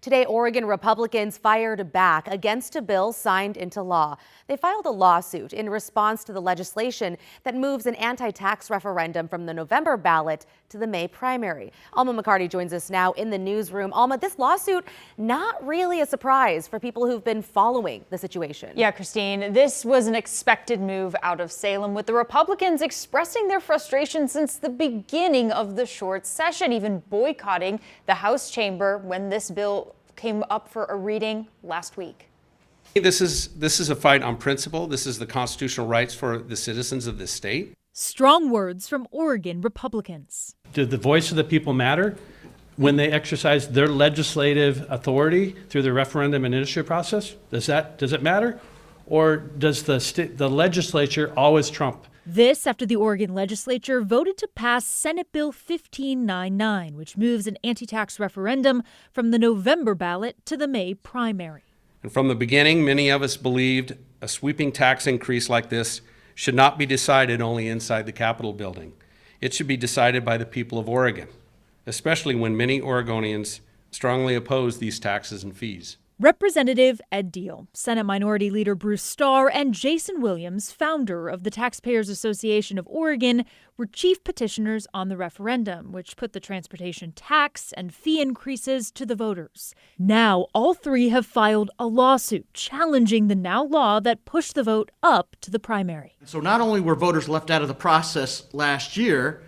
Today, Oregon Republicans fired back against a bill signed into law. They filed a lawsuit in response to the legislation that moves an anti-tax referendum from the November ballot to the May primary. Alma McCarty joins us now in the newsroom. Alma, this lawsuit not really a surprise for people who've been following the situation. Yeah, Christine, this was an expected move out of Salem, with the Republicans expressing their frustration since the beginning of the short session, even boycotting the House chamber when this bill came up for a reading last week. This is a fight on principle. This is the constitutional rights for the citizens of this state. Strong words from Oregon Republicans. Did the voice of the people matter when they exercise their legislative authority through the referendum and initiative process? Does it matter? Or does the legislature always trump? This after the Oregon legislature voted to pass Senate Bill 1599, which moves an anti-tax referendum from the November ballot to the May primary. And from the beginning, many of us believed a sweeping tax increase like this should not be decided only inside the Capitol building. It should be decided by the people of Oregon, especially when many Oregonians strongly oppose these taxes and fees. Representative Ed Deal, Senate Minority Leader Bruce Starr, and Jason Williams, founder of the Taxpayers Association of Oregon, were chief petitioners on the referendum, which put the transportation tax and fee increases to the voters. Now, all three have filed a lawsuit challenging the now law that pushed the vote up to the primary. So not only were voters left out of the process last year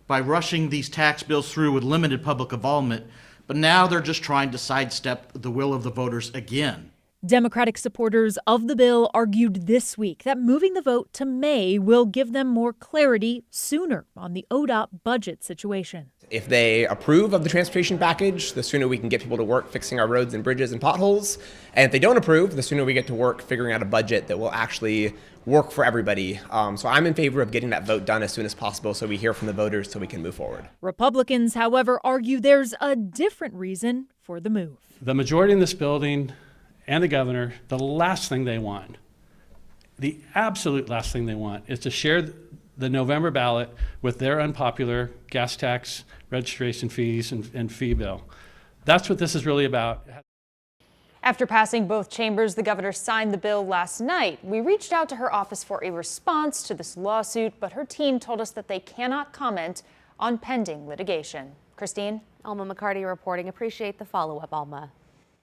by rushing these tax bills through with limited public involvement, but now they're just trying to sidestep the will of the voters again. Democratic supporters of the bill argued this week that moving the vote to May will give them more clarity sooner on the ODOT budget situation. If they approve of the transportation package, the sooner we can get people to work fixing our roads and bridges and potholes. And if they don't approve, the sooner we get to work figuring out a budget that will actually work for everybody. So I'm in favor of getting that vote done as soon as possible so we hear from the voters so we can move forward. Republicans, however, argue there's a different reason for the move. The majority in this building and the governor, the last thing they want, the absolute last thing they want, is to share the November ballot with their unpopular gas tax, registration fees, and fee bill. That's what this is really about. After passing both chambers, the governor signed the bill last night. We reached out to her office for a response to this lawsuit, but her team told us that they cannot comment on pending litigation. Christine? Alma McCarty reporting. Appreciate the follow-up, Alma.